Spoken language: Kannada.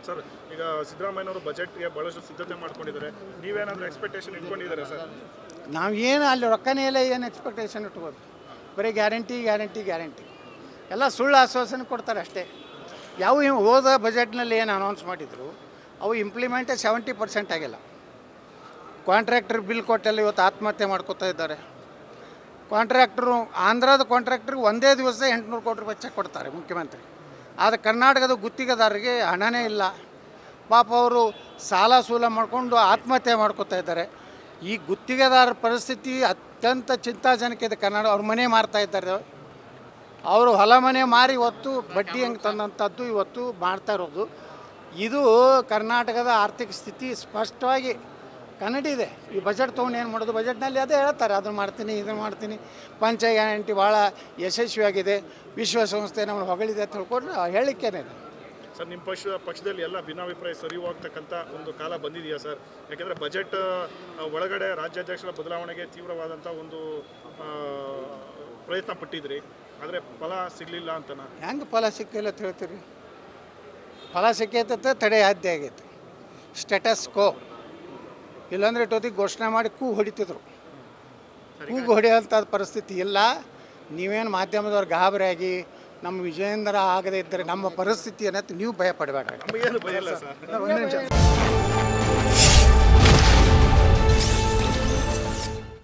ಸರ್ ಈಗ ಸಿದ್ದರಾಮಯ್ಯನವರು ಬಜೆಟ್ಗೆ ಭಾಳಷ್ಟು ಸಿದ್ಧತೆ ಮಾಡ್ಕೊಂಡಿದ್ದಾರೆ, ನೀವೇನಾದರೂ ಎಕ್ಸ್ಪೆಕ್ಟೇಷನ್ ಇಟ್ಕೊಂಡಿದ್ದಾರೆ ಸರ್? ನಾವೇನು ಅಲ್ಲಿ ರೊಕ್ಕನೇ ಇಲ್ಲ, ಏನು ಎಕ್ಸ್ಪೆಕ್ಟೇಷನ್ ಇಟ್ಬೋದು? ಬರೀ ಗ್ಯಾರಂಟಿ ಗ್ಯಾರಂಟಿ ಗ್ಯಾರಂಟಿ ಎಲ್ಲ ಸುಳ್ಳು ಆಶ್ವಾಸನೆ ಕೊಡ್ತಾರೆ ಅಷ್ಟೇ. ಯಾವ ಹೋದ ಬಜೆಟ್ನಲ್ಲಿ ಏನು ಅನೌನ್ಸ್ ಮಾಡಿದರು ಅವು ಇಂಪ್ಲಿಮೆಂಟೇ 70% ಆಗಿಲ್ಲ. ಕಾಂಟ್ರಾಕ್ಟರ್ ಬಿಲ್ ಕೊಟ್ಟೆಲ್ಲ ಇವತ್ತು ಆತ್ಮಹತ್ಯೆ ಮಾಡ್ಕೋತಾ ಇದ್ದಾರೆ. ಕಾಂಟ್ರಾಕ್ಟ್ರು ಆಂಧ್ರದ ಕಾಂಟ್ರಾಕ್ಟ್ರಿಗೆ ಒಂದೇ ದಿವಸ 800 ಕೋಟಿ ರೂಪಾಯಿ ಚೆಕ್ ಕೊಡ್ತಾರೆ ಮುಖ್ಯಮಂತ್ರಿ. ಆದರೆ ಕರ್ನಾಟಕದ ಗುತ್ತಿಗೆದಾರರಿಗೆ ಹಣನೇ ಇಲ್ಲ. ಪಾಪ ಅವರು ಸಾಲ ಸೂಲ ಮಾಡಿಕೊಂಡು ಆತ್ಮಹತ್ಯೆ ಮಾಡ್ಕೋತಾ ಇದ್ದಾರೆ. ಈ ಗುತ್ತಿಗೆದಾರರ ಪರಿಸ್ಥಿತಿ ಅತ್ಯಂತ ಚಿಂತಾಜನಕ ಇದೆ. ಕರ್ನಾಟಕ ಅವ್ರ ಮನೆ ಮಾರ್ತಾ ಇದ್ದಾರೆ, ಅವರು ಹೊಲ ಮನೆ ಮಾರಿ ಇವತ್ತು ಬಡ್ಡಿ ಹೆಂಗೆ ತಂದಂಥದ್ದು ಇವತ್ತು ಮಾಡ್ತಾ ಇರೋದು. ಇದು ಕರ್ನಾಟಕದ ಆರ್ಥಿಕ ಸ್ಥಿತಿ ಸ್ಪಷ್ಟವಾಗಿ ಕನ್ನಡಿದೆ. ಈ ಬಜೆಟ್ ತೊಗೊಂಡು ಏನು ಮಾಡೋದು? ಬಜೆಟ್ನಲ್ಲಿ ಅದೇ ಹೇಳ್ತಾರೆ, ಅದನ್ನು ಮಾಡ್ತೀನಿ ಇದನ್ನು ಮಾಡ್ತೀನಿ. ಪಂಚ ಗ್ಯಾರಂಟಿ ಭಾಳ ಯಶಸ್ವಿಯಾಗಿದೆ, ವಿಶ್ವಸಂಸ್ಥೆ ನಮ್ಮನ್ನು ಹೊಗಳಿದೆ ಅಂತ ಹೇಳ್ಕೊಂಡು ಹೇಳಿಕೆನೇ ಇದೆ. ಸರ್ ನಿಮ್ಮ ಪಕ್ಷದಲ್ಲಿ ಎಲ್ಲ ಭಿನ್ನಾಭಿಪ್ರಾಯ ಸರಿ ಹೋಗ್ತಕ್ಕಂಥ ಒಂದು ಕಾಲ ಬಂದಿದೆಯಾ ಸರ್? ಯಾಕೆಂದರೆ ಬಜೆಟ್ ಒಳಗಡೆ ರಾಜ್ಯಾಧ್ಯಕ್ಷರ ಬದಲಾವಣೆಗೆ ತೀವ್ರವಾದಂಥ ಒಂದು ಪ್ರಯತ್ನ ಪಟ್ಟಿದ್ರಿ, ಆದರೆ ಫಲ ಸಿಗಲಿಲ್ಲ ಅಂತನಾ? ಹೆಂಗೆ ಫಲ ಸಿಕ್ಕಿಲ್ಲ ಅಂತ ಹೇಳ್ತೀರಿ? ಫಲ ಸಿಕ್ಕೈತೆ ತಡೆ ಸಾಧ್ಯ ಆಗೈತೆ. ಸ್ಟೇಟಸ್ ಕೋ ಇಲ್ಲಾಂದರೆ ಇಟ್ಟೊತ್ತಿಗೆ ಘೋಷಣೆ ಮಾಡಿ ಕೂಗು ಹೊಡಿತಿದ್ರು. ಕೂಗು ಹೊಡೆಯೋಂಥ ಪರಿಸ್ಥಿತಿ ಇಲ್ಲ. ನೀವೇನು ಮಾಧ್ಯಮದವ್ರು ಗಾಬರಿಯಾಗಿ ನಮ್ಮ ವಿಜಯೇಂದ್ರ ಆಗದೇ ಇದ್ದರೆ ನಮ್ಮ ಪರಿಸ್ಥಿತಿ ಅನ್ನೋದು ನೀವು ಭಯ ಪಡಬೇಡ. ನಮಗೇನು ಭಯ ಇಲ್ಲ ಸರ್. ಒಂದು ನಿಮಿಷ.